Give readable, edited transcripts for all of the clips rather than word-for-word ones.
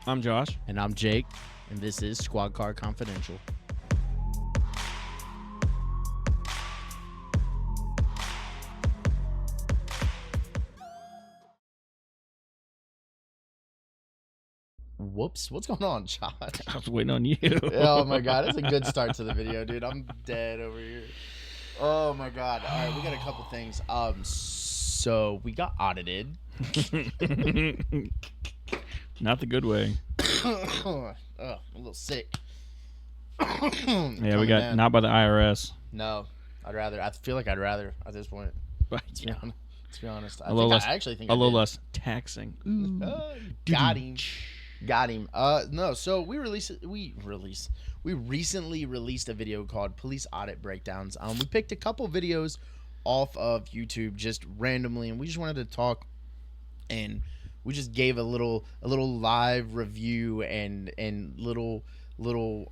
I'm Josh. And I'm Jake, and this is Squad Car Confidential. Whoops, what's going on, Josh? I was waiting on you. Oh my god, it's a good start to the video, dude. I'm dead over here. Oh my god. All right, we got a couple things. So we got audited. Not the good way. I'm a little sick. Yeah, we got not by the IRS. No, I feel like I'd rather at this point. But To be honest, a little less, I actually think a little did. less taxing. Got him. Got him. No. So we recently released a video called Police Audit Breakdowns. We picked a couple videos off of YouTube just randomly, and we just wanted to talk, and we just gave a little live review and little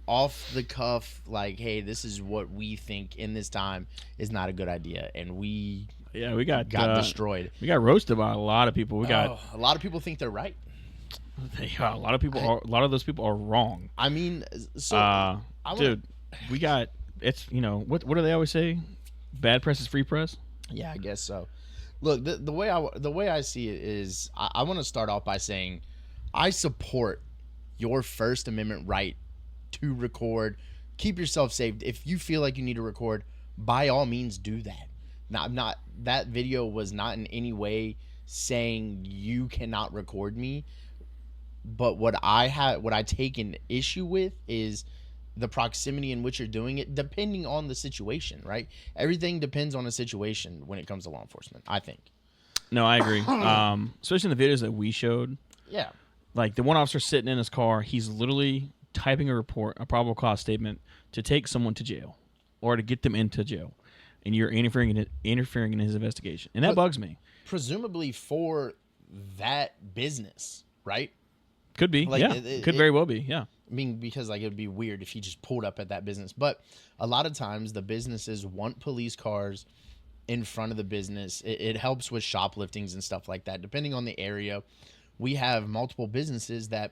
off the cuff, like, hey, this is what we think in this time is not a good idea, and we got destroyed. We got roasted by a lot of people. A lot of people think they're right. A lot of those people are wrong. I mean, so dude, we got it's what do they always say? Bad press is free press. Yeah, I guess so. Look, the way I see it is, I want to start off by saying I support your First Amendment right to record. Keep yourself safe. If you feel like you need to record, by all means do that. Not that video was not in any way saying you cannot record me. But what I take an issue with is the proximity in which you're doing it, depending on the situation, right? Everything depends on the situation when it comes to law enforcement, I think. No, I agree. Especially in the videos that we showed. Yeah. Like the one officer sitting in his car, he's literally typing a report, a probable cause statement to take someone to jail or to get them into jail. And you're interfering in his investigation. And that bugs me. Presumably for that business, right? Could be, like, yeah. Could very well be, yeah. I mean, because like it would be weird if he just pulled up at that business. But a lot of times the businesses want police cars in front of the business. It helps with shopliftings and stuff like that. Depending on the area, we have multiple businesses that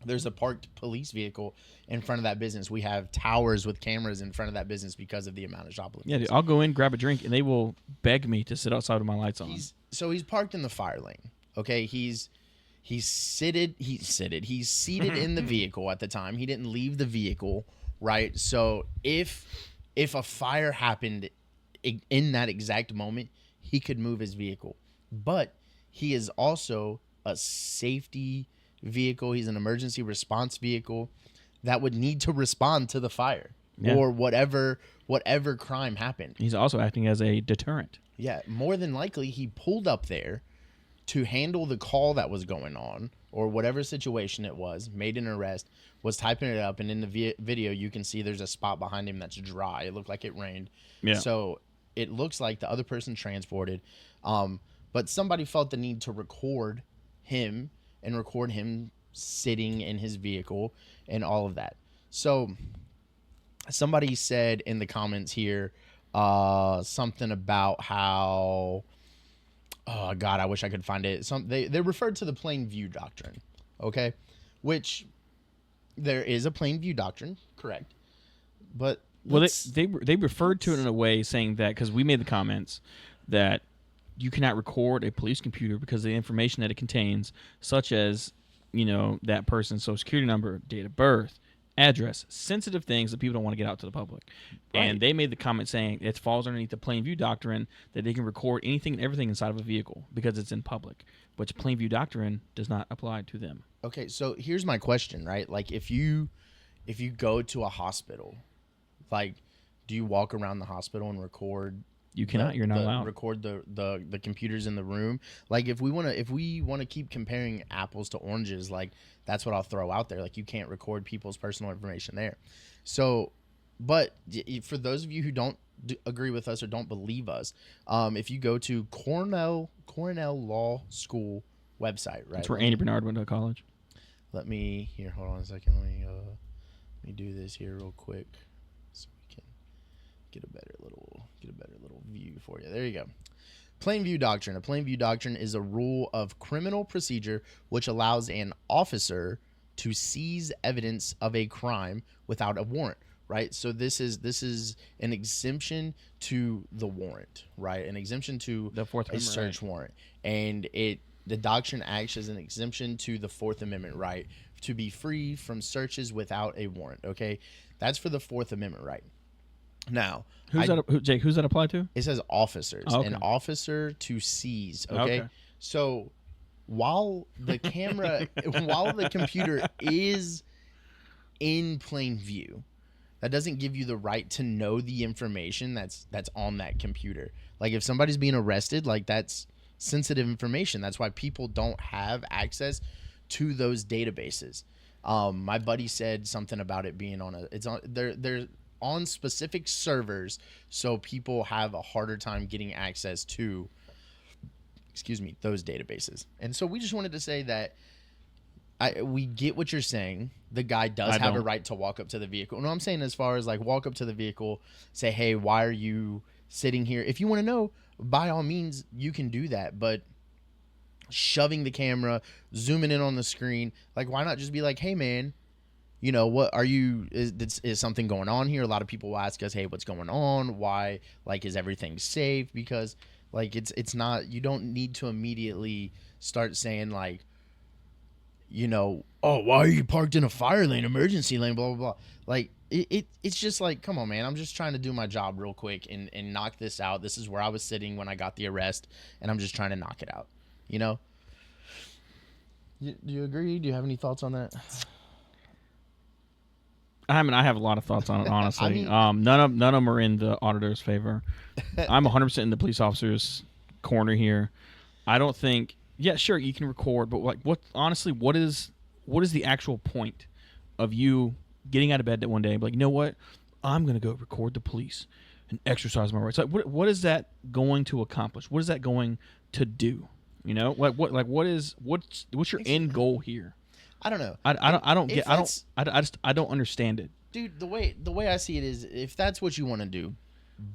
there's a parked police vehicle in front of that business. We have towers with cameras in front of that business because of the amount of shoplifting. Yeah, dude, I'll go in, grab a drink, and they will beg me to sit outside with my lights on. He's parked in the fire lane. Okay, He's seated in the vehicle at the time. He didn't leave the vehicle, right? So if a fire happened in that exact moment, he could move his vehicle. But he is also a safety vehicle. He's an emergency response vehicle that would need to respond to the fire or whatever crime happened. He's also acting as a deterrent. Yeah, more than likely he pulled up there to handle the call that was going on or whatever situation it was, made an arrest, was typing it up, and in the video you can see there's a spot behind him that's dry. It looked like it rained. Yeah. So it looks like the other person transported, but somebody felt the need to record him and record him sitting in his vehicle and all of that. So somebody said in the comments here something about how... Oh, God, I wish I could find it. They referred to the plain view doctrine, okay? Which there is a plain view doctrine, correct? But they referred to it in a way saying that, because we made the comments, that you cannot record a police computer because of the information that it contains, such as, that person's social security number, date of birth, address, sensitive things that people don't want to get out to the public. Right. And they made the comment saying it falls underneath the plain view doctrine that they can record anything and everything inside of a vehicle because it's in public, which plain view doctrine does not apply to them. Okay, so here's my question, right? Like, if you go to a hospital, like, do you walk around the hospital and record? You cannot. You're not allowed. Record the computers in the room. Like, if we want to keep comparing apples to oranges, like, that's what I'll throw out there. Like, you can't record people's personal information there. So, but for those of you who don't agree with us or don't believe us, if you go to Cornell Law School website, right? That's where Andy Bernard went to college. Hold on a second. Let me do this here real quick so we can get a better little view for you. There you go. Plain view doctrine. A plain view doctrine is a rule of criminal procedure which allows an officer to seize evidence of a crime without a warrant, right? So this is an exemption to the warrant, right? An exemption to The Fourth a Amendment search warrant, and the doctrine acts as an exemption to the Fourth Amendment right to be free from searches without a warrant. Okay, that's for the Fourth Amendment right. Now, Jake? Who's that apply to? it says officers, Oh, okay. an officer to seize. Okay, Okay. so while the camera, while the computer is in plain view, that doesn't give you the right to know the information that's on that computer. Like if somebody's being arrested, like that's sensitive information. That's why people don't have access to those databases. My buddy said something about it being on it's on they're on specific servers, so people have a harder time getting access to, those databases. And so we just wanted to say that we get what you're saying. The guy does have a right to walk up to the vehicle. No, I'm saying as far as like walk up to the vehicle, say, hey, why are you sitting here? If you want to know, by all means, you can do that. But shoving the camera, zooming in on the screen, like why not just be like, hey, man, you know, what are you, is something going on here? A lot of people will ask us, hey, what's going on? Why, like, is everything safe? Because like, it's not, you don't need to immediately start saying like, you know, oh, why are you parked in a fire lane, emergency lane, blah, blah, blah. Like, it's just like, come on, man. I'm just trying to do my job real quick and knock this out. This is where I was sitting when I got the arrest, and I'm just trying to knock it out, you know? Do you agree? Do you have any thoughts on that? I mean, I have a lot of thoughts on it, honestly. I mean- none of them are in the auditor's favor. I'm 100% in the police officer's corner here. I don't think. Yeah, sure, you can record, but like, what? Honestly, what is the actual point of you getting out of bed that one day, and be like, you know what? I'm gonna go record the police and exercise my rights. Like, what is that going to accomplish? What is that going to do? You know, what's your end goal here? I don't know. I don't understand it. Dude, the way I see it is, if that's what you want to do,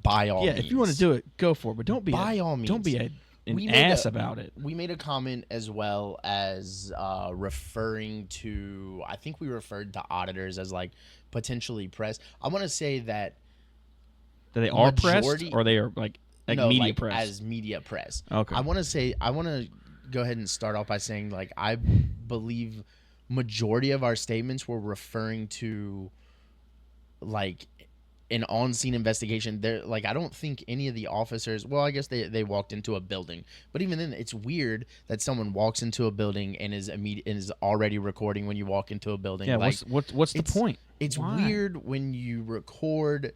by all means. If you want to do it, go for it. But don't be By all means. Don't be an ass about it. We made a comment as well as referring to, I think we referred to auditors as like potentially press. I want to say that they are pressed, or they are like no, media like press. as media press. Okay. I want to go ahead and start off by saying, like, I believe majority of our statements were referring to like an on-scene investigation. There, like, I don't think any of the officers, well, I guess they walked into a building, but even then it's weird that someone walks into a building and is already recording when you walk into a building. Yeah, like, what's the point? It's Why? weird when you record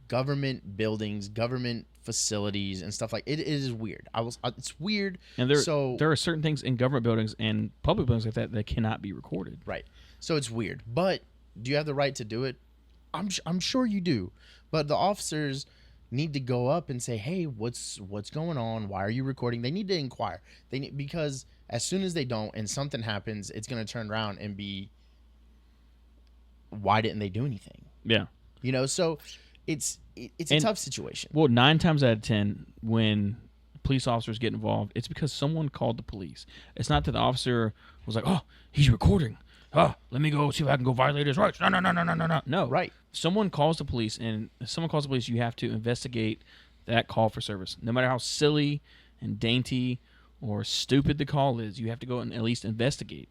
government buildings, government facilities and stuff like it. It is weird. It's weird. And there are certain things in government buildings and public buildings like that cannot be recorded. Right. So it's weird. But do you have the right to do it? I'm sure you do. But the officers need to go up and say, "Hey, what's going on? Why are you recording?" They need to inquire. Because as soon as they don't and something happens, it's going to turn around and be, why didn't they do anything? Yeah. You know, so it's a tough situation. Well, 9 times out of 10, when police officers get involved, it's because someone called the police. It's not that the officer was like, "Oh, he's recording. Oh, let me go see if I can go violate his rights." No. No. Right. Someone calls the police, and if someone calls the police, you have to investigate that call for service. No matter how silly and dainty or stupid the call is, you have to go and at least investigate.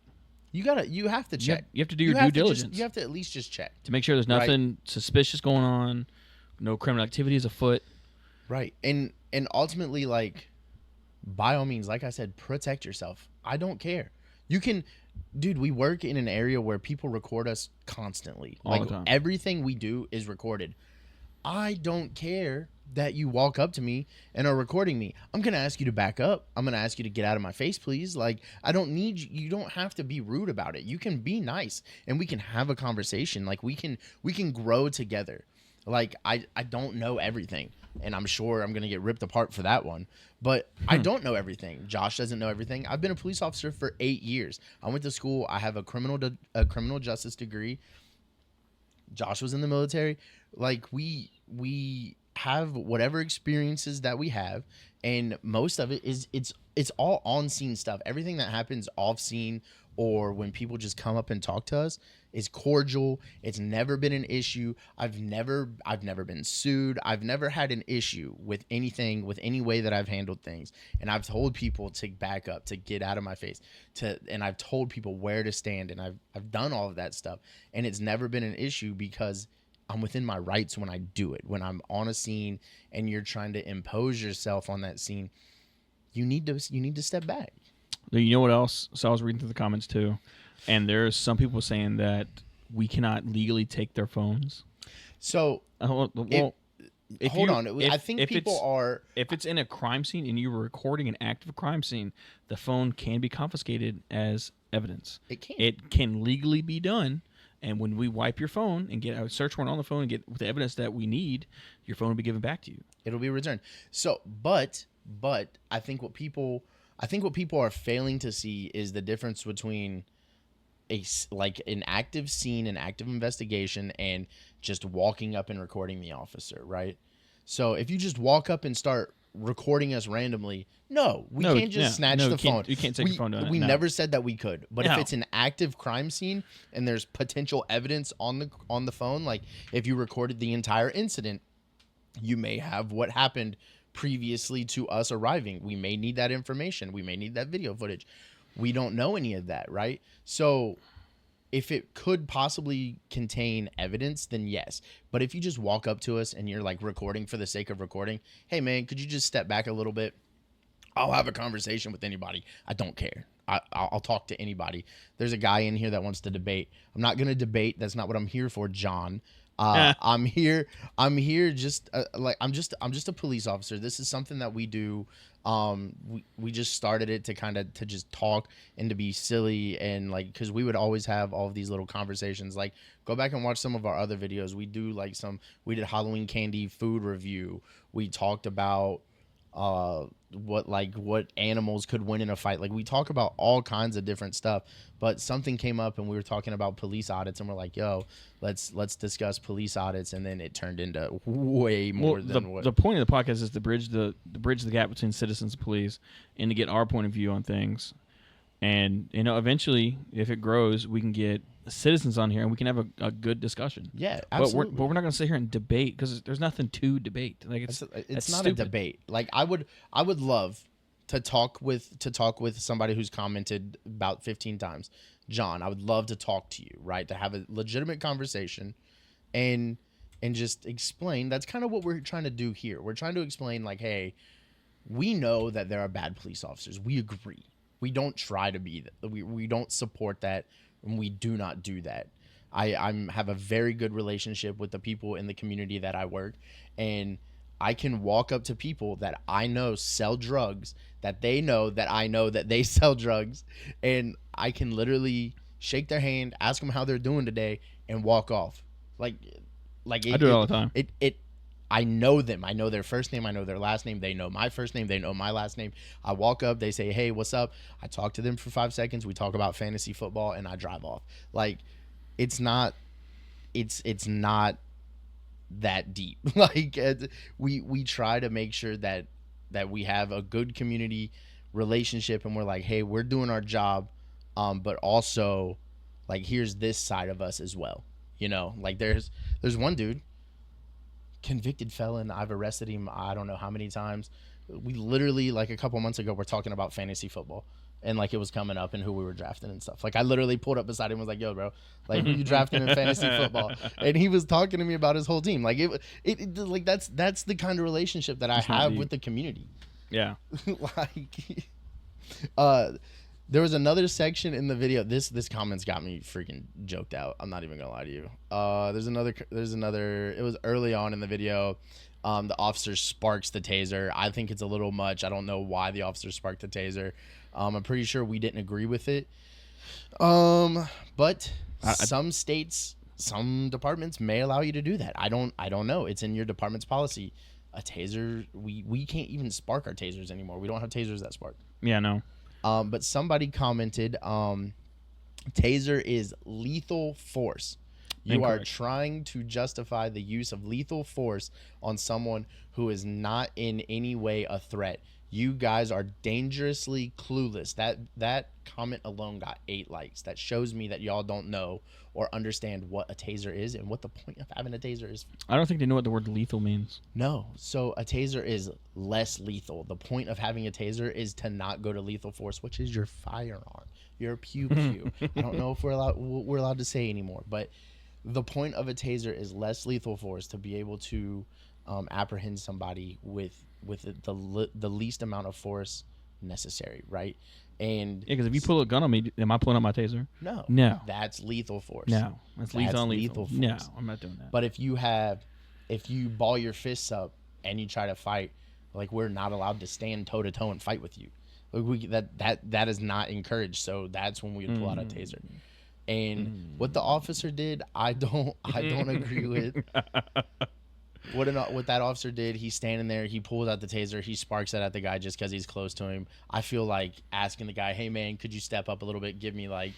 You have to check. You have to do your due diligence. You have to at least just check to make sure there's nothing suspicious going on, no criminal activity is afoot. Right. And ultimately, like, by all means, like I said, protect yourself. I don't care. You can, dude, we work in an area where people record us constantly. All the time. Everything we do is recorded. I don't care that you walk up to me and are recording me. I'm going to ask you to back up. I'm going to ask you to get out of my face, please. Like, I don't need you don't have to be rude about it. You can be nice and we can have a conversation. Like, we can grow together. Like, I don't know everything, and I'm sure I'm going to get ripped apart for that one, but I don't know everything. Josh doesn't know everything. I've been a police officer for 8 years. I went to school. I have a criminal justice degree. Josh was in the military. Like, we have whatever experiences that we have, and most of it is it's all on scene stuff. Everything that happens off scene or when people just come up and talk to us is cordial. It's never been an issue. I've never been sued. I've never had an issue with anything, with any way that I've handled things. And I've told people to back up, to get out of my face, and I've told people where to stand, and I've done all of that stuff. And it's never been an issue because I'm within my rights when I do it. When I'm on a scene and you're trying to impose yourself on that scene, you need to step back. You know what else? So I was reading through the comments too, and there's some people saying that we cannot legally take their phones. So, well, hold on. I think people are. If it's in a crime scene and you were recording an active crime scene, the phone can be confiscated as evidence. It can legally be done. And when we wipe your phone and get a search warrant on the phone and get the evidence that we need, your phone will be given back to you. It'll be returned. So, but I think what people are failing to see is the difference between an active scene, an active investigation, and just walking up and recording the officer, right? So if you just walk up and start recording us randomly, we can't just snatch the phone. You can't take your phone down. We never said that we could. But if it's an active crime scene and there's potential evidence on the phone, like if you recorded the entire incident, you may have what happened previously to us arriving. We may need that information. We may need that video footage. We don't know any of that, right? So if it could possibly contain evidence, then yes. But if you just walk up to us and you're like recording for the sake of recording, hey man, could you just step back a little bit? I'll have a conversation with anybody. I don't care. I'll talk to anybody. There's a guy in here that wants to debate. I'm not going to debate. That's not what I'm here for, John. I'm here just I'm just a police officer. This is something that we do. We just started it to just talk and to be silly, and like, cause we would always have all of these little conversations. Like, go back and watch some of our other videos. We did Halloween candy food review. We talked about what animals could win in a fight. Like, we talk about all kinds of different stuff, but something came up and we were talking about police audits, and we're like, yo, let's discuss police audits. And then it turned into way more than what the point of the podcast is to bridge the gap between citizens and police, and to get our point of view on things. And eventually, if it grows, we can get citizens on here and we can have a good discussion. Yeah, absolutely. But we're not going to sit here and debate, because there's nothing to debate. Like, it's not stupid. a debate. Like, I would love to talk with somebody who's commented about 15 times. John, I would love to talk to you, right? To have a legitimate conversation and just explain. That's kind of what we're trying to do here. We're trying to explain, like, hey, we know that there are bad police officers. We agree. We don't try to be that. We don't support that, and we do not do that. I have a very good relationship with the people in the community that I work, and I can walk up to people that I know sell drugs, that they know that I know that they sell drugs, and I can literally shake their hand, ask them how they're doing today, and walk off. Like I do it all the time. I know them. I know their first name. I know their last name. They know my first name. They know my last name. I walk up. They say, hey, what's up? I talk to them for 5 seconds. We talk about fantasy football, and I drive off. Like, it's not that deep. Like, we try to make sure that we have a good community relationship, and we're like, hey, we're doing our job, but also, like, here's this side of us as well. Like, there's one dude, convicted felon. I've arrested him I don't know how many times. We literally, like, a couple months ago, we're talking about fantasy football, and like, it was coming up and who we were drafting and stuff. Like, I literally pulled up beside him and was like, yo, bro, like, who you drafting in fantasy football? And he was talking to me about his whole team. Like, it like, that's the kind of relationship that I have with the community. Yeah. Like, there was another section in the video. This comments got me freaking joked out. I'm not even gonna lie to you. There's another. It was early on in the video. The officer sparks the taser. I think it's a little much. I don't know why the officer sparked the taser. I'm pretty sure we didn't agree with it. But some states, some departments may allow you to do that. I don't know. It's in your department's policy. A taser, we can't even spark our tasers anymore. We don't have tasers that spark. Yeah, no. But somebody commented, taser is lethal force. You Incorrect. are trying to justify the use of lethal force on someone who is not in any way a threat. You guys are dangerously clueless. That comment alone got 8 likes. That shows me that y'all don't know or understand what a taser is and what the point of having a taser is. I don't think they know what the word lethal means. No. So a taser is less lethal. The point of having a taser is to not go to lethal force, which is your firearm, your pew pew. I don't know if we're allowed to say anymore, but the point of a taser is less lethal force, to be able to apprehend somebody with the least amount of force necessary, right? And Yeah, because if you pull a gun on me, am I pulling out my taser? no, that's lethal force. No, that's lethal on lethal. force. No, I'm not doing that. But if you ball your fists up and you try to fight, like, we're not allowed to stand toe to toe and fight with you. Like, that is not encouraged. So that's when we would pull out a taser. And what the officer did, I don't agree with. What that officer did, he's standing there, he pulls out the taser, he sparks it at the guy just because he's close to him. I feel like asking the guy, hey man, could you step up a little bit, give me, like,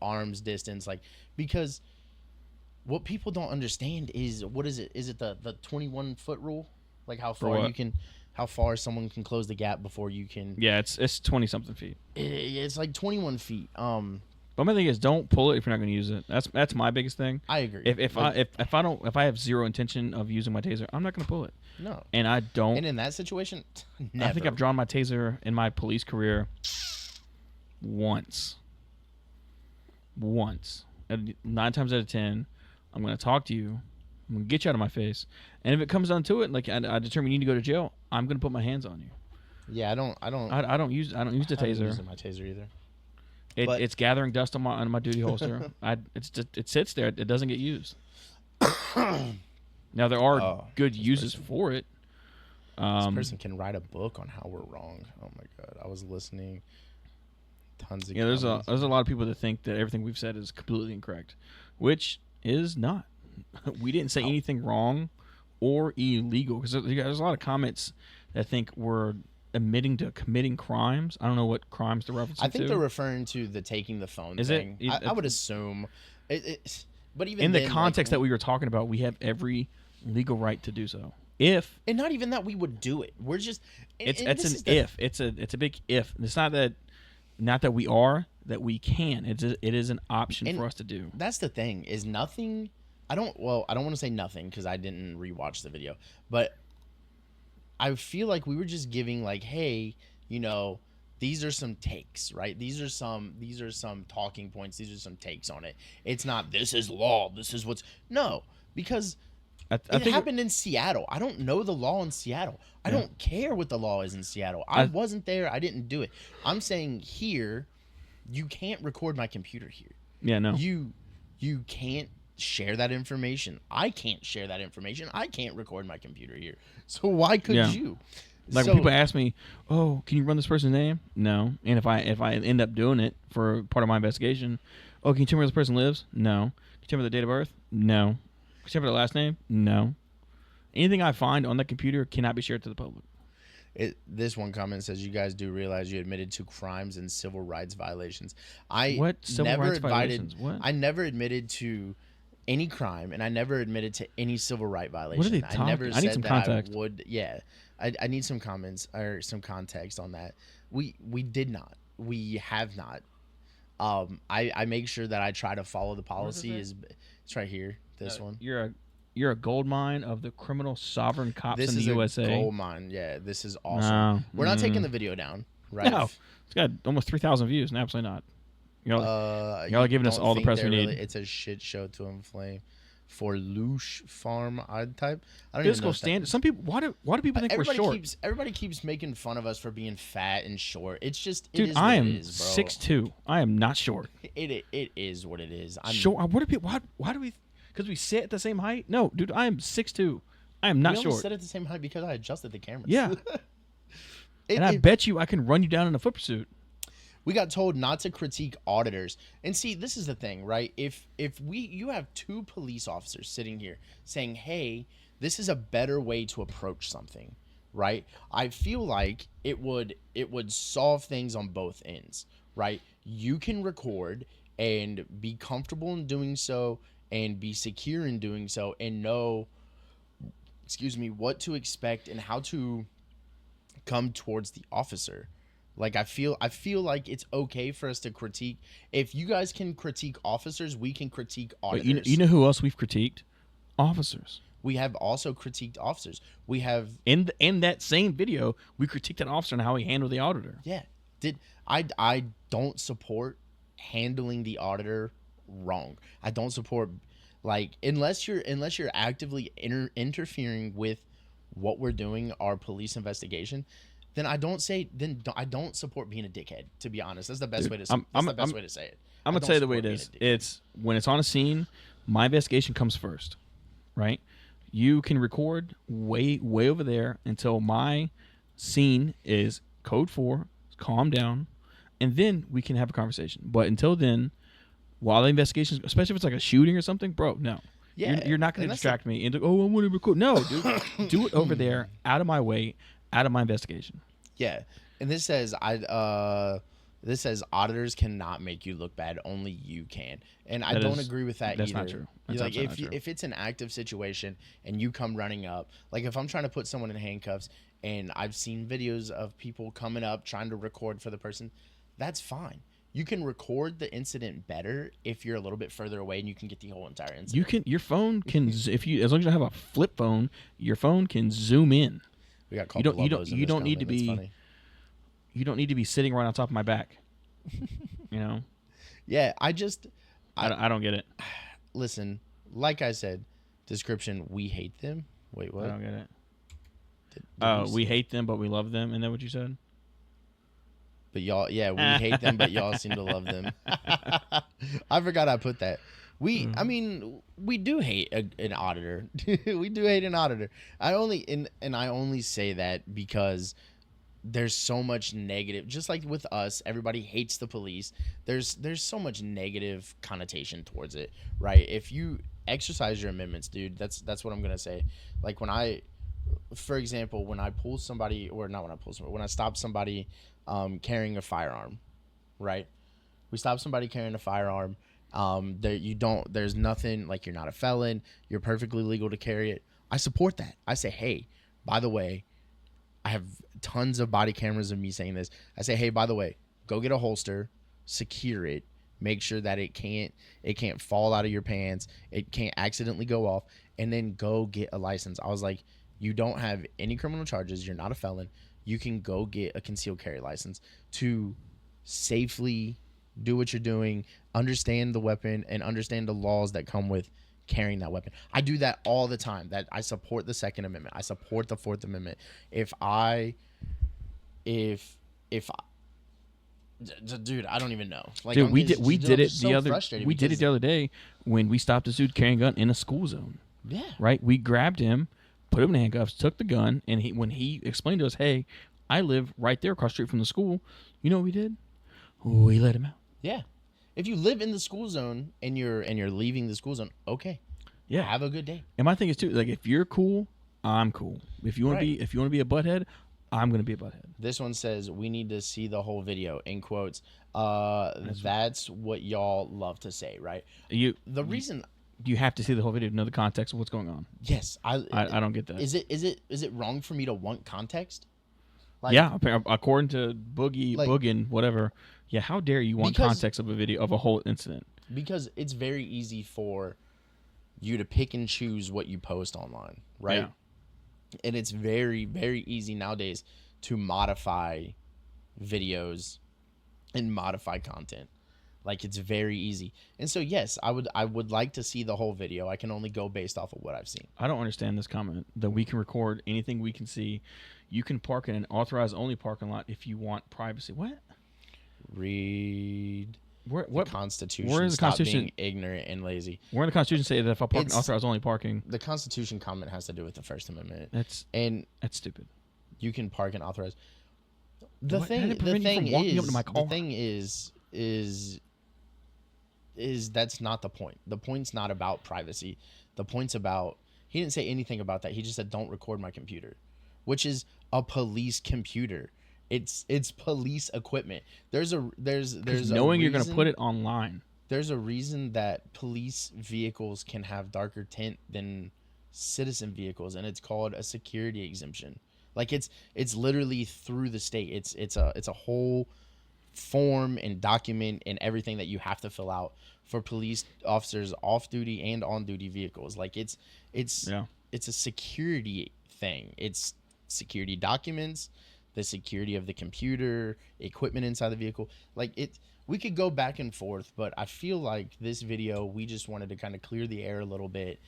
arms distance, like, because what people don't understand is, what is it? Is it the 21-foot rule? Like, how far someone can close the gap before you can? Yeah, it's 20 something feet. It's like 21 feet. But my thing is, don't pull it if you're not going to use it. That's my biggest thing. I agree. If I have zero intention of using my taser, I'm not going to pull it. No. And I don't. And in that situation, never. I think I've drawn my taser in my police career once. And 9 times out of 10, I'm going to talk to you. I'm going to get you out of my face. And if it comes down to it, like I determine you need to go to jail, I'm going to put my hands on you. Yeah, I don't use the taser. I don't use my taser either. It's gathering dust on my duty holster. It sits there. It doesn't get used. Now there are good uses for it. This person can write a book on how we're wrong. Oh my god, I was listening. Tons of there's a lot of people that think that everything we've said is completely incorrect, which is not. We didn't say anything wrong or illegal, because there's a lot of comments that think we're admitting to committing crimes. I don't know what crimes they're referencing to. I think they're referring to the taking the phone thing. I would assume. But even in the context that we were talking about, we have every legal right to do so. And not even that we would do it. We're just. It's an if. It's a big if. It's not that we are, that we can. It is an option for us to do. That's the thing. Is nothing. I don't want to say nothing because I didn't rewatch the video, but I feel like we were just giving, like, hey, these are some takes, right? These are some talking points. These are some takes on it. It's not, this is law. This is what's no, because it happened in Seattle. I don't know the law in Seattle. I don't care what the law is in Seattle. I wasn't there. I didn't do it. I'm saying here, you can't record my computer here. Yeah, no. You can't share that information. I can't share that information. I can't record my computer here. So why could you? Like, when people ask me, "Oh, can you run this person's name?" No. And if I end up doing it for part of my investigation, "Oh, can you tell me where this person lives?" No. Can you tell me the date of birth? No. Can you tell me their last name? No. Anything I find on that computer cannot be shared to the public. This one comment says, you guys do realize you admitted to crimes and civil rights violations. What civil rights violations? What? I never admitted to any crime, and I never admitted to any civil right violation. What are they talking? I never I said need some that context. I would. Yeah, I need some comments or some context on that. We did not. We have not. I make sure that I try to follow the policy. It's right here. This one. You're a gold mine of the criminal sovereign cops in the USA. This is a gold mine. Yeah, this is awesome. No. We're not taking the video down, right? No, it's got almost 3,000 views. No, absolutely not. Y'all are giving us all the press we need. It's a shit show to inflame. For Loosh Farm, I'd type. I don't Physical even know. Standard. Some people. Why do people think we're short? Everybody keeps making fun of us for being fat and short. It's just, dude. I am 6'2". I am not short. It is what it is. I'm short. What do people? Why do we? Because we sit at the same height? No, dude. I am 6'2". I am not we short. We sit at the same height because I adjusted the cameras. Yeah. I bet you I can run you down in a foot pursuit. We got told not to critique auditors. And see, this is the thing, right? If you have 2 police officers sitting here saying, hey, this is a better way to approach something, right? I feel like it would solve things on both ends, right? You can record and be comfortable in doing so and be secure in doing so and know, what to expect and how to come towards the officer. Like I feel like it's okay for us to critique. If you guys can critique officers, we can critique But auditors. you know who else we've critiqued? Officers. We have also critiqued officers. We have In that same video, we critiqued an officer and how he handled the auditor. yeah. Did I don't support handling the auditor wrong. I don't support like unless you're actively interfering with what we're doing, our police investigation, then I don't support being a dickhead. To be honest, that's the best way to say. That's the best way to say it. I'm gonna tell you the way it is. It's when it's on a scene, my investigation comes first, right? You can record way over there until my scene is code 4, calm down, and then we can have a conversation. But until then, while the investigation, especially if it's like a shooting or something, bro, no. Yeah, you're not going to distract me into, oh, I want to record. No, dude. Do it over there, out of my way, out of my investigation. Yeah. And this says auditors cannot make you look bad, only you can. And I don't agree with that that's either. Not true. That's like not true. if it's an active situation and you come running up, like if I'm trying to put someone in handcuffs and I've seen videos of people coming up trying to record for the person, that's fine. You can record the incident better if you're a little bit further away and you can get the whole entire incident. Your phone can if you as long as you have a flip phone, your phone can zoom in. We got called you don't need to be you don't need to be sitting right on top of my back. You know? Yeah, I don't get it. Listen, like I said, description, we hate them. Wait, what? I don't get it. We hate them, but we love them. Isn't that what you said? But y'all, yeah, we hate them, but y'all seem to love them. I forgot I put that. I mean, we do hate an auditor. We do hate an auditor. I only say that because there's so much negative. Just like with us, everybody hates the police. There's so much negative connotation towards it, right? If you exercise your amendments, dude, that's what I'm gonna say. Like for example, when I pull somebody, or not when I pull somebody, when I stop somebody carrying a firearm, right? We stop somebody carrying a firearm. There's nothing, like, you're not a felon. You're perfectly legal to carry it. I support that. I say, hey, by the way, I have tons of body cameras of me saying this. I say, hey, by the way, go get a holster, secure it, make sure that it can't fall out of your pants, it can't accidentally go off, and then go get a license. I was like, you don't have any criminal charges. You're not a felon. You can go get a concealed carry license to safely do what you're doing, understand the weapon, and understand the laws that come with carrying that weapon. I do that all the time. That I support the Second Amendment. I support the Fourth Amendment. Dude, I don't even know. Like, dude, we did it the other day when we stopped a dude carrying a gun in a school zone. Yeah. Right? We grabbed him, put him in handcuffs, took the gun, and when he explained to us, hey, I live right there across the street from the school, you know what we did? We let him out. Yeah. If you live in the school zone and you're leaving the school zone, okay. Yeah. Have a good day. And my thing is too, like, if you're cool, I'm cool. If you want to be a butthead, I'm going to be a butthead. This one says, we need to see the whole video, in quotes. That's what y'all love to say, right? You have to see the whole video to know the context of what's going on. Yes. I don't get that. Is it wrong for me to want context? Like, yeah, according to Boogin, whatever. Yeah, how dare you want context of a video of a whole incident? Because it's very easy for you to pick and choose what you post online, right? Yeah. And it's very, very easy nowadays to modify videos and modify content. Like, it's very easy. And so, yes, I would like to see the whole video. I can only go based off of what I've seen. I don't understand this comment that we can record anything we can see. You can park in an authorized only parking lot if you want privacy. What? Read the Constitution. Where is the Constitution? Being ignorant and lazy. Where in the Constitution say that if I park in authorized only parking? The Constitution comment has to do with the First Amendment. That's stupid. You can park in authorized. The thing is that's not the point. The point's not about privacy. The point's about, he didn't say anything about that. He just said, don't record my computer, which is a police computer. It's police equipment. There's knowing you're going to put it online. There's a reason that police vehicles can have darker tint than citizen vehicles, and it's called a security exemption. Like it's literally through the state. It's a whole form and document and everything that you have to fill out for police officers off duty and on duty vehicles. Like it's Yeah. it's a security thing. It's security documents, the security of the computer, equipment inside the vehicle. Like it we could go back and forth, but I feel like this video we just wanted to kind of clear the air a little bit.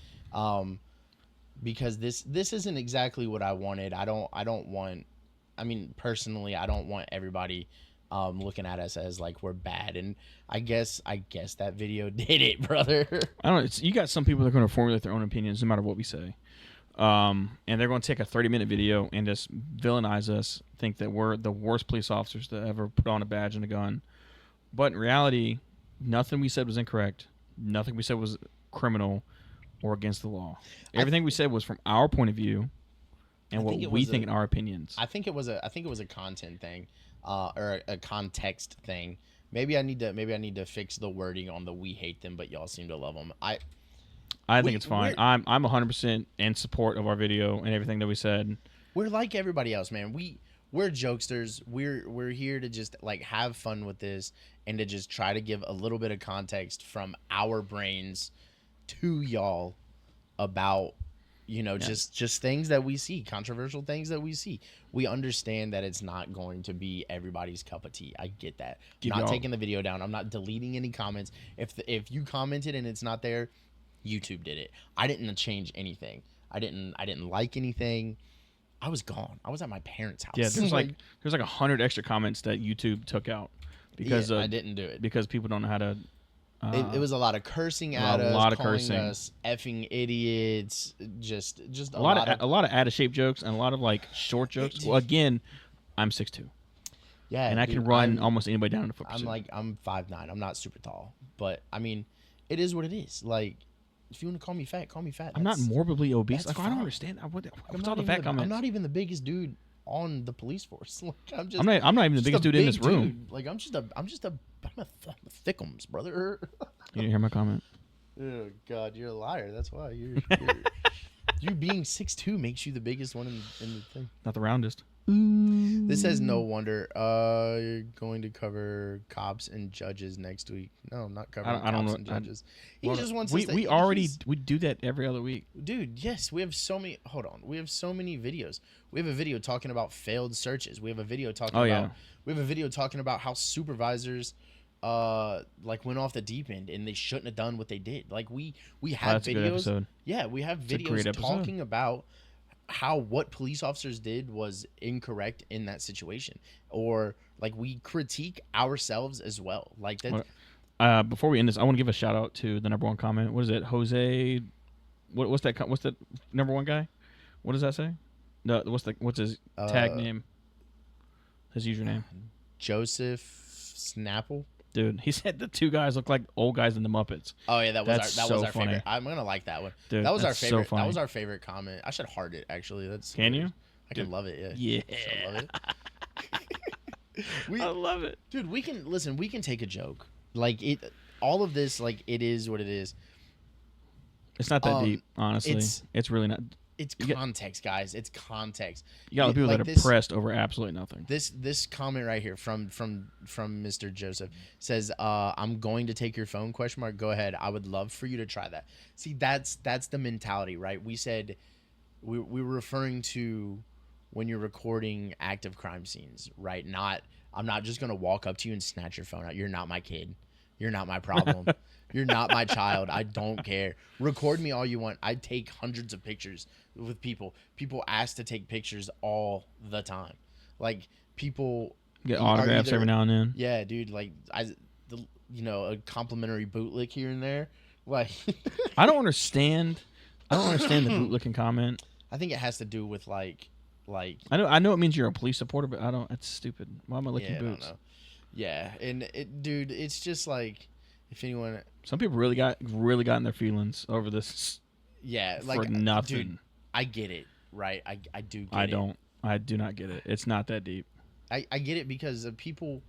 Because this isn't exactly what I wanted. I don't want, I mean, personally, I don't want everybody looking at us as like we're bad. And I guess that video did it, brother. I don't know. You got some people that are going to formulate their own opinions no matter what we say. And they're going to take a 30-minute video and just villainize us, think that we're the worst police officers to ever put on a badge and a gun. But in reality, nothing we said was incorrect. Nothing we said was criminal or against the law. Everything we said was from our point of view and what we think in our opinions. I think it was a content thing, or a context thing. Maybe I need to fix the wording on the "we hate them, but y'all seem to love them." I think it's fine. I'm 100% in support of our video and everything that we said. We're like everybody else, man. We're jokesters. We're here to just like have fun with this and to just try to give a little bit of context from our brains to y'all about, just things that we see, controversial things that we see. We understand that it's not going to be everybody's cup of tea. I get that. I'm not taking the video down. I'm not deleting any comments. If you commented and it's not there, YouTube did it. I didn't change anything. I didn't like anything. I was gone. I was at my parents' house. Yeah, there's like 100 extra comments that YouTube took out because I didn't do it because people don't know how to. It was a lot of cursing at us, calling us effing idiots, just a lot of out of shape jokes and a lot of like short jokes. Well, again, I'm 6'2". Yeah, and I can run almost anybody down in a foot. I'm 5'9". I'm not super tall, but I mean, it is what it is. Like, if you want to call me fat, call me fat. I'm not morbidly obese. Like, I don't understand. What's all the fat comments? I'm not even the biggest dude on the police force. Like, I'm not even the biggest dude in this room. Dude. Like, I'm a thickums, brother. You didn't hear my comment. Oh God, you're a liar. That's why you being 6'2" makes you the biggest one in the thing. Not the roundest. This says no wonder. You're going to cover cops and judges next week. No, I'm not covering cops and judges. He just wants us to, we do that every other week. Dude, yes, we have so many. Hold on, we have so many videos. We have a video talking about failed searches. We have a video talking We have a video talking about how supervisors like went off the deep end and they shouldn't have done what they did. Like we have videos. Yeah, we have videos talking about how what police officers did was incorrect in that situation, or like we critique ourselves as well. Like that. Before we end this, I want to give a shout out to the number one comment. What is it, Jose? What's that? What's the number one guy? What does that say? No, what's his tag name? His username? Joseph Snapple. Dude, he said the two guys look like old guys in the Muppets. Oh yeah, that was our favorite. I'm gonna like that one. Dude, that was our favorite. So that was our favorite comment. I should heart it actually. Can you? I can love it. Yeah. I love it. I love it, dude. We can take a joke. Like it. All of this, like it is what it is. It's not that deep, honestly. It's really not. It's context, guys. It's context. You got people that are pressed over absolutely nothing. This comment right here from Mr. Joseph says, "I'm going to take your phone? ? Go ahead. I would love for you to try that." See, that's the mentality, right? We said we were referring to when you're recording active crime scenes, right? I'm not just gonna walk up to you and snatch your phone out. You're not my kid. You're not my problem. You're not my child. I don't care. Record me all you want. I take hundreds of pictures with people. People ask to take pictures all the time. Like, people get autographs every now and then. Yeah, dude. Like, a complimentary bootlick here and there. Like, I don't understand the bootlicking comment. I think it has to do with like. I know it means you're a police supporter, but I don't. That's stupid. Why am I licking boots? I don't know. Yeah, and dude, it's just like, if anyone. Some people really got in their feelings over this. Yeah, like for nothing. Dude, I get it, right? I do. Get I don't. I do not get it. It's not that deep. I get it because people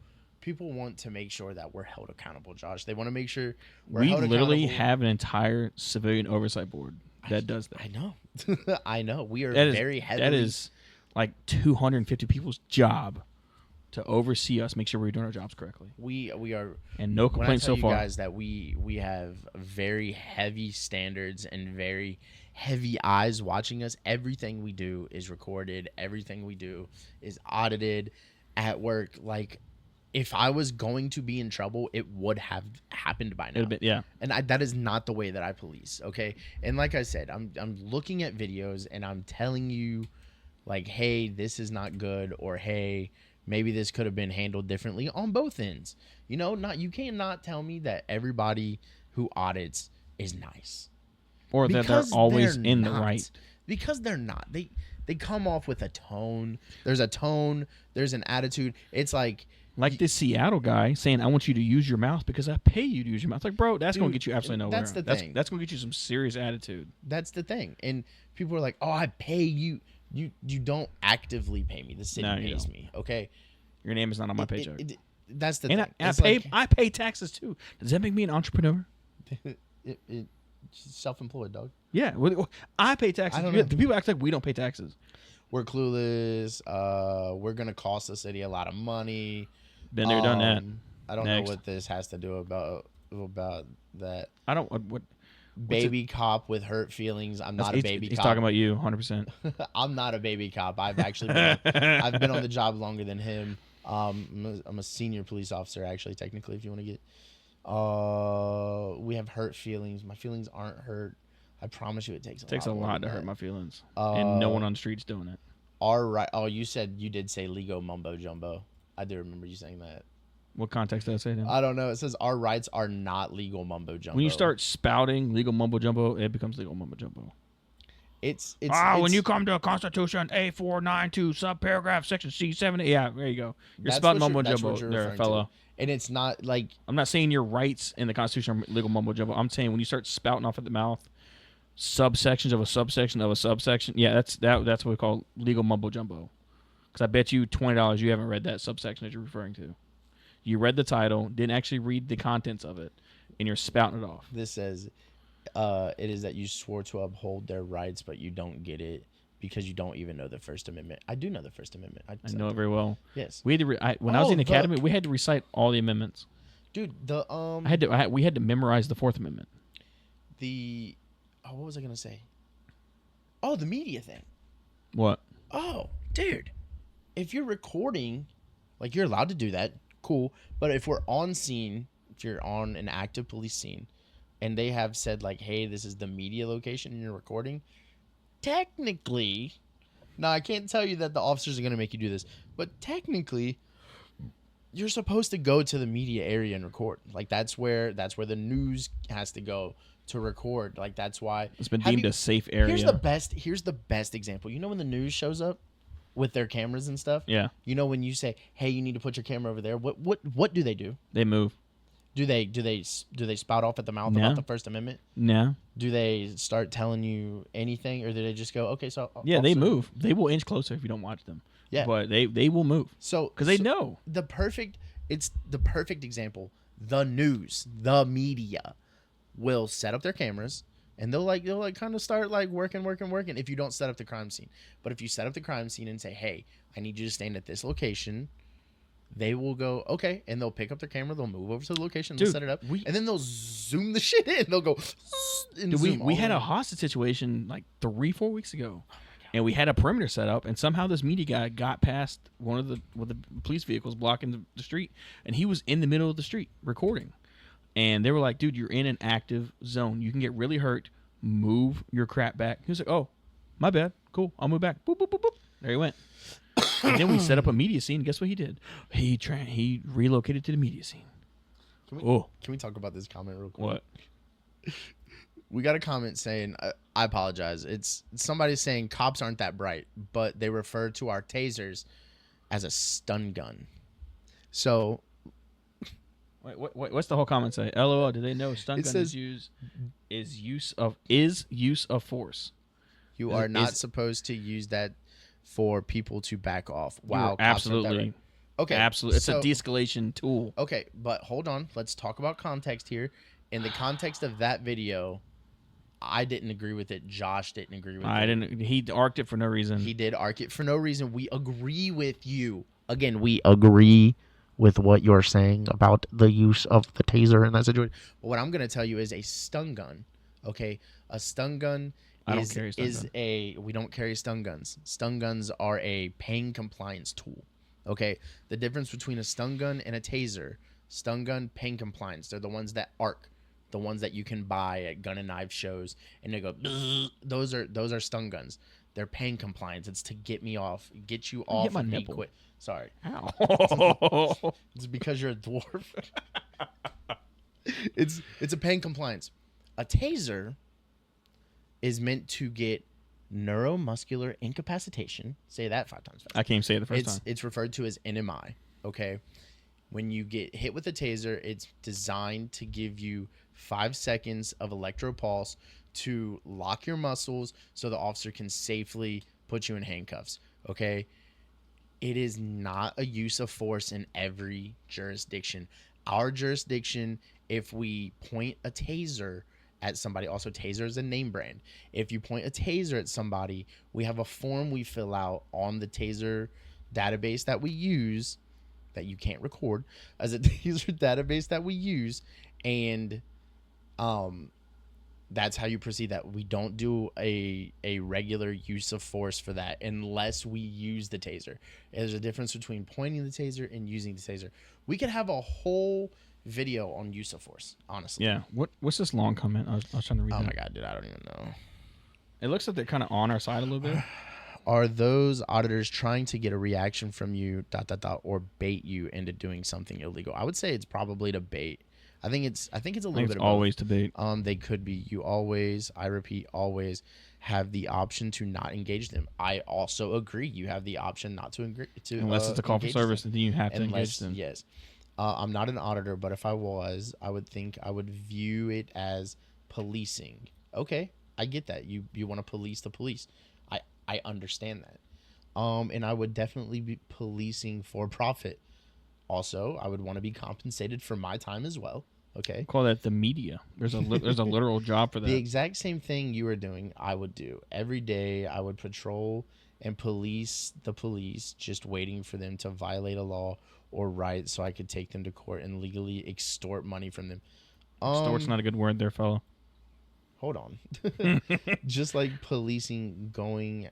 want to make sure that we're held accountable, Josh. They want to make sure we literally have an entire civilian oversight board that does that. I know. I know. We are very heavily. like 250 people's job to oversee us, make sure we're doing our jobs correctly. We are, and no complaints so far. When I tell you guys that we have very heavy standards and very heavy eyes watching us, everything we do is recorded. Everything we do is audited at work. Like, if I was going to be in trouble, it would have happened by now. Yeah. And that is not the way that I police, okay? And like I said, I'm looking at videos and I'm telling you, like, hey, this is not good, or hey, maybe this could have been handled differently on both ends. You know, you cannot tell me that everybody who audits is nice. Or that they're always in the right. Because they're not. They come off with a tone. There's a tone. There's an attitude. It's like this Seattle guy saying, I want you to use your mouth because I pay you to use your mouth. It's like, bro, that's going to get you absolutely nowhere. That's the thing. That's going to get you some serious attitude. That's the thing. And people are like, oh, I pay you. You don't actively pay me. The city pays me, okay? Your name is not on my paycheck. That's the thing. I pay taxes too. Does that make me an entrepreneur? Self-employed, dog. Yeah, I pay taxes. The people act like we don't pay taxes. We're clueless. We're gonna cost the city a lot of money. Been there, done that. I don't know what this has to do about that. I don't. What baby cop with hurt feelings. I'm not a baby cop. He's talking about you, 100%. I'm not a baby cop. I've actually I've been on the job longer than him. I'm a senior police officer, actually, technically, if you want to get. We have hurt feelings. My feelings aren't hurt. I promise you, it takes a lot to hurt my feelings, and no one on the street's doing it. All right. Oh, you did say legal mumbo jumbo. I do remember you saying that. What context did I say that? I don't know. It says our rights are not legal mumbo jumbo. When you start spouting legal mumbo jumbo, it becomes legal mumbo jumbo. It's when you come to a Constitution A492 subparagraph section C7, yeah, there you go. You're spouting mumbo jumbo there, fellow. And it's not like, I'm not saying your rights in the Constitution are legal mumbo jumbo. I'm saying when you start spouting off at the mouth subsections of a subsection of a subsection, yeah, that's what we call legal mumbo jumbo. Because I bet you $20 you haven't read that subsection that you're referring to. You read the title, didn't actually read the contents of it, and you're spouting it off. This says, it is that you swore to uphold their rights, but you don't get it because you don't even know the First Amendment. I do know the First Amendment. I know it very well. Yes. We had to. When I was in the academy, we had to recite all the amendments. Dude, we had to memorize the Fourth Amendment. What was I gonna say? Oh, the media thing. What? Oh, dude, if you're recording, like, you're allowed to do that. Cool. But if we're on scene, if you're on an active police scene, and they have said, like, hey, this is the media location and you're recording, technically, now I can't tell you that the officers are going to make you do this, but technically, you're supposed to go to the media area and record. Like, that's where the news has to go to record. Like, that's why it's been deemed a safe area. Here's the best example. You know when the news shows up with their cameras and stuff? Yeah. You know when you say, hey, you need to put your camera over there, what do they do? They move. Do they spout off at the mouth about the First Amendment? No. Do they start telling you anything, or do they just go, okay, so yeah, they move. They will inch closer if you don't watch them. Yeah, but they will move. So because they know it's the perfect example. The news, the media, will set up their cameras, and they'll kind of start like working. If you don't set up the crime scene, but if you set up the crime scene and say, hey, I need you to stand at this location. They will go, okay, and they'll pick up their camera, they'll move over to the location, they'll set it up, and then they'll zoom the shit in. They'll go, and we had a hostage situation like 3-4 weeks ago, and we had a perimeter set up, and somehow this media guy got past one of the police vehicles blocking the street, and he was in the middle of the street recording, and they were like, dude, you're in an active zone. You can get really hurt. Move your crap back. He was like, oh, my bad. Cool. I'll move back. Boop, boop, boop, boop. There he went. And then we set up a media scene. Guess what he did? He relocated to the media scene. Can we talk about this comment real quick? What? We got a comment saying, I apologize. It's somebody saying cops aren't that bright, but they refer to our tasers as a stun gun. So, what's the whole comment say? LOL. Do they know stun gun is use of force? You are not supposed to use that for people to back off. Wow, absolutely. Okay, absolutely. It's a de-escalation tool. Okay, but hold on. Let's talk about context here. In the context of that video, I didn't agree with it. Josh didn't agree with I it. didn't. He arced it for no reason. He did arc it for no reason. We agree with you. Again, we agree with what you're saying about the use of the taser in that situation. But what I'm going to tell you is a stun gun. Okay, a stun gun I don't carry a stun gun. we don't carry stun guns. Stun guns are a pain compliance tool. Okay, the difference between a stun gun and a taser. Stun gun, pain compliance. They're the ones that arc. The ones that you can buy at gun and knife shows, and they go. Those are stun guns. They're pain compliance. It's to get you off hit my of me nipple. quick. Sorry, Ow. it's because you're a dwarf. It's a pain compliance. A taser is meant to get neuromuscular incapacitation. Say that 5 times fast. I can't even say it the first time. It's referred to as NMI. Okay, when you get hit with a taser, it's designed to give you 5 seconds of electropulse to lock your muscles so the officer can safely put you in handcuffs. Okay, it is not a use of force in every jurisdiction. Our jurisdiction, if we point a taser at somebody, also taser is a name brand. If you point a taser at somebody, we have a form we fill out on the taser database that we use, that you can't record, as a taser database that we use, and that's how you proceed. That we don't do a regular use of force for that unless we use the taser. There's a difference between pointing the taser and using the taser. We could have a whole video on use of force, honestly. Yeah. What's this long comment? I was trying to read. Oh that. my god, dude, I don't even know. It looks like they're kind of on our side a little bit. Are those auditors trying to get a reaction from you, ... or bait you into doing something illegal? I would say it's probably to bait. I think it's a little bit of always both. debate. They could be. You always, I repeat, always have the option to not engage them. I also agree. You have the option not to engage. Unless it's a call for service, then you have to engage them. Yes. I'm not an auditor, but if I was, I would think I would view it as policing. Okay, I get that. You want to police the police. I understand that. And I would definitely be policing for profit. Also, I would want to be compensated for my time as well. Okay. Call that the media. There's a literal job for that. The exact same thing you were doing, I would do. Every day I would patrol and police the police, just waiting for them to violate a law or right so I could take them to court and legally extort money from them. Extort's not a good word there, fellow. Hold on. Just like police going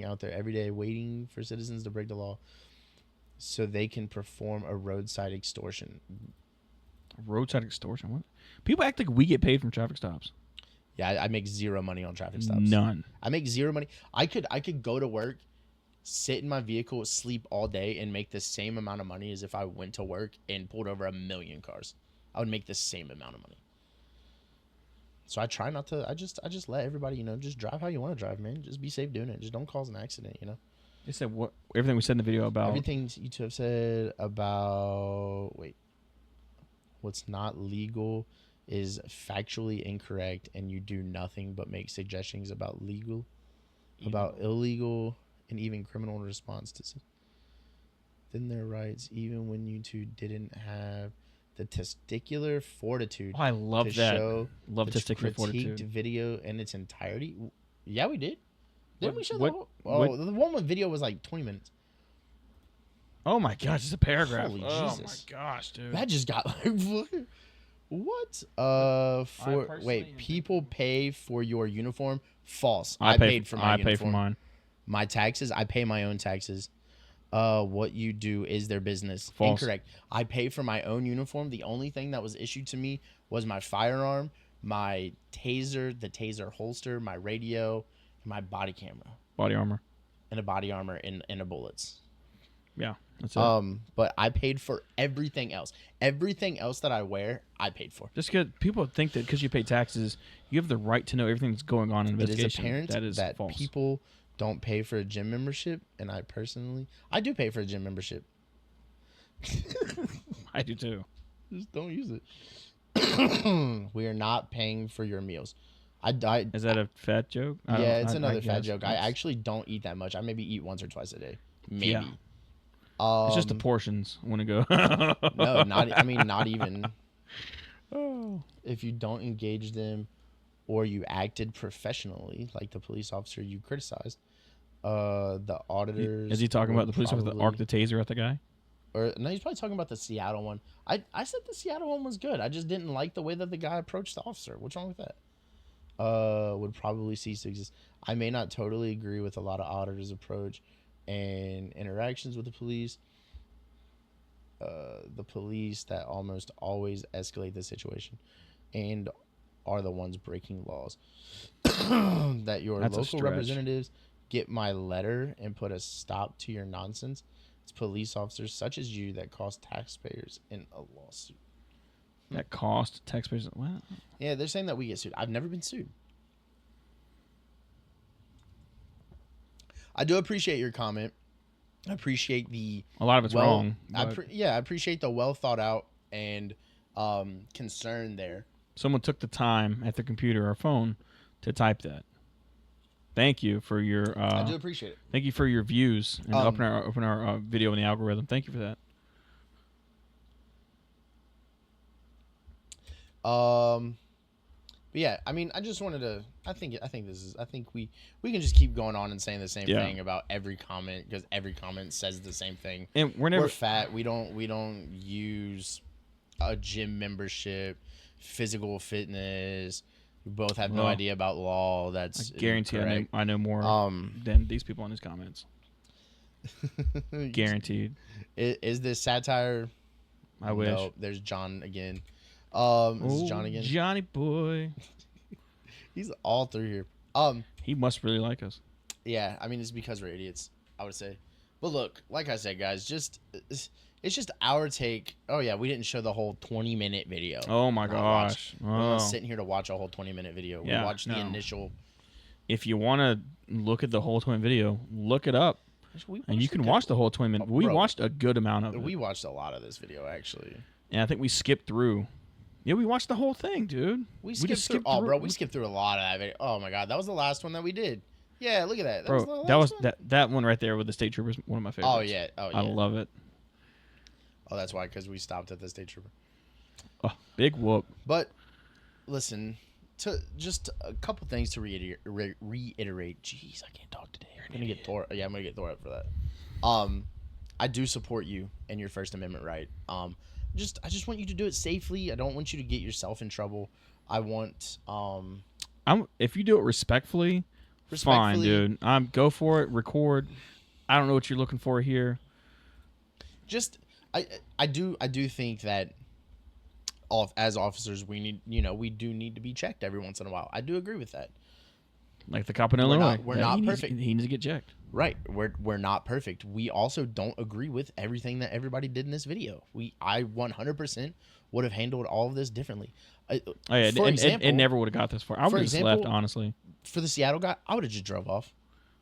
out there every day waiting for citizens to break the law so they can perform a roadside extortion. Roadside extortion? What? People act like we get paid from traffic stops. Yeah, I make zero money on traffic stops. None. I make zero money. I could go to work, sit in my vehicle, sleep all day, and make the same amount of money as if I went to work and pulled over 1 million cars. I would make the same amount of money. So I try not to. I just let everybody, just drive how you want to drive, man. Just be safe doing it. Just don't cause an accident, They said what? Everything we said in the video about everything you two have said about what's not legal is factually incorrect, and you do nothing but make suggestions about about illegal, and even criminal response to then their rights, even when you two didn't have the testicular fortitude. I love to that. Show Love the testicular critiqued fortitude. Video in its entirety. Yeah, we did. Didn't we show what- the whole? The one with video was like 20 minutes. Oh my gosh, it's a paragraph. Holy oh Jesus. my gosh, dude. That just got like what? People pay for your uniform. False. I paid for my uniform. I pay for mine. My taxes. I pay my own taxes. What you do is their business. False. Incorrect. I pay for my own uniform. The only thing that was issued to me was my firearm, my taser, the taser holster, my radio, and my body camera. Body armor. And a body armor and a bullets. Yeah, that's it. But I paid for everything else. Everything else that I wear, I paid for. Just because people think that because you pay taxes, you have the right to know everything that's going on in an investigation. It is apparent that is that false. people don't pay for a gym membership, and I do pay for a gym membership. I do too. Just don't use it. We are not paying for your meals. Is that a fat joke? Yeah, it's another fat joke. I actually don't eat that much. I maybe eat once or twice a day. Maybe. Yeah. It's just the portions want to go. No, not even. Oh. If you don't engage them or you acted professionally, like the police officer you criticized, the auditors. Is he talking would about the police officer that arced the taser at the guy? Or no, he's probably talking about the Seattle one. I said the Seattle one was good. I just didn't like the way that the guy approached the officer. What's wrong with that? Would probably cease to exist. I may not totally agree with a lot of auditors' approach and interactions with the police. The police that almost always escalate the situation and are the ones breaking laws. That your That's a local stretch. Representatives get my letter and put a stop to your nonsense. It's police officers such as you that cost taxpayers in a lawsuit. That cost taxpayers. What? Yeah, they're saying that we get sued. I've never been sued. I do appreciate your comment. I appreciate the A lot of it's wrong. I appreciate the well thought out and concern there. Someone took the time at their computer or phone to type that. Thank you for your. I do appreciate it. Thank you for your views and open our video in the algorithm. Thank you for that. But yeah, I mean, I just wanted to. I think we can just keep going on and saying the same thing about every comment because every comment says the same thing. And we're fat. We don't use a gym membership, physical fitness. We both have no idea about law. That's I guarantee I know more than these people in these comments. Guaranteed. Is this satire? I wish. No, there's John again. This is John again. Johnny boy. He's all through here. He must really like us. Yeah, I mean it's because we're idiots, I would say. But look, like I said, guys, it's just our take. Oh yeah, we didn't show the whole 20-minute video. Oh my gosh. We're not sitting here to watch a whole 20-minute video. We watched the initial. If you want to look at the whole 20 video, look it up. And you can watch the whole 20 minute. We watched a good amount of it. We watched a lot of this video actually. And I think we skipped through. Yeah, we watched the whole thing, dude. We skipped through. Oh, bro, we skipped through a lot of that video. Oh my god, that was the last one that we did. Yeah, look at that. That was that one right there with the state troopers. One of my favorites. Oh yeah. I love it. Oh, that's why, because we stopped at the state trooper. Oh, big whoop. But listen, to just a couple things to reiterate. Jeez, I can't talk today. I'm gonna get Thor. Yeah, I'm gonna get Thor up for that. I do support you and your First Amendment right. I just want you to do it safely. I don't want you to get yourself in trouble. I want if you do it respectfully, fine, dude. Go for it. Record. I don't know what you're looking for here. Just I do think that as officers we need to be checked every once in a while. I do agree with that. Like the cop in Illinois. We're not perfect. He needs to get checked. Right. We're not perfect. We also don't agree with everything that everybody did in this video. I 100% would have handled all of this differently. For example, it never would have got this far. I would have just left, honestly. For the Seattle guy, I would have just drove off.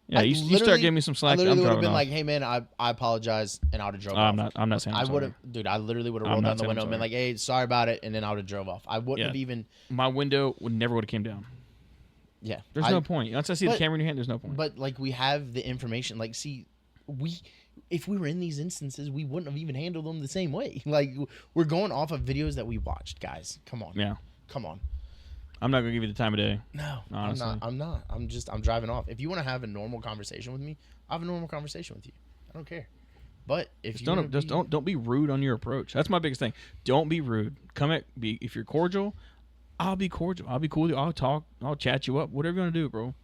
Yeah, you start giving me some slack. I literally would have been like, "Hey man, I apologize," and I would have drove off. I'm not saying. I would have, dude. I literally would have rolled down the window and been like, "Hey, sorry about it," and then I would have drove off. I wouldn't have even. My window never would have came down. Yeah, there's no point. Once I see the camera in your hand, there's no point. But like we have the information. Like, see, if we were in these instances, we wouldn't have even handled them the same way. Like we're going off of videos that we watched, guys. Come on. Yeah. Come on. I'm not gonna give you the time of day. No, honestly. I'm not. I'm driving off. If you want to have a normal conversation with me, I'll have a normal conversation with you. I don't care. But if you don't be rude on your approach. That's my biggest thing. Don't be rude. If you're cordial, I'll be cordial. I'll be cool with you. I'll talk. I'll chat you up. Whatever you're gonna do, bro.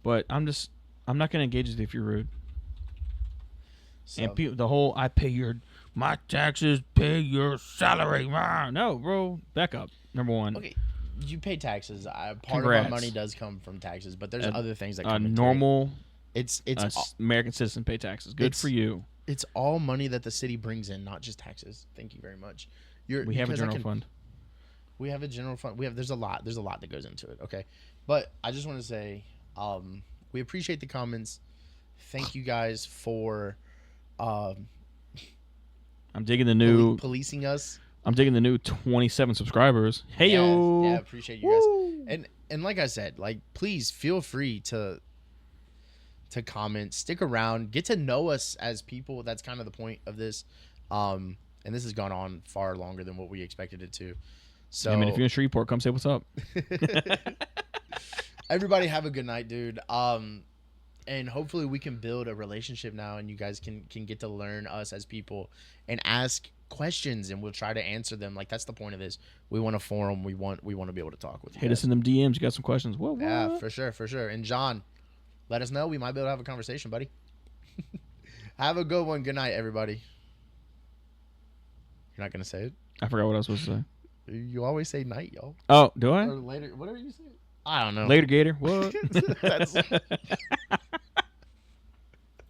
But I'm not gonna engage with you if you're rude. So, and I pay my taxes, pay your salary. No, bro. Back up. Number one. Okay. You pay taxes. Part of our money does come from taxes, but there's other things that come into normal. It's American citizen pay taxes. Good for you. It's all money that the city brings in, not just taxes. Thank you very much. We have a general fund. We have a general fund. There's a lot that goes into it. Okay, but I just want to say, we appreciate the comments. Thank you guys for. I'm digging the new policing us. I'm digging the new 27 subscribers. Hey yo! Yeah, appreciate you guys. And like I said, like please feel free to comment, stick around, get to know us as people. That's kind of the point of this. And this has gone on far longer than what we expected it to. So I mean, if you're in Shreveport, come say what's up. Everybody have a good night, dude. And hopefully we can build a relationship now, and you guys can get to learn us as people and ask questions, and we'll try to answer them. Like, that's the point of this. We want a forum. We want to be able to talk with you Hit guys. us in them DMs. You got some questions? What? Yeah, for sure, for sure. And John, let us know. We might be able to have a conversation, buddy. Have a good one. Good night, everybody. You're not gonna say it? I forgot what I was supposed to say. You always say night, y'all. Oh, do I? Or later, whatever you say. I don't know. Later, Gator. What? That's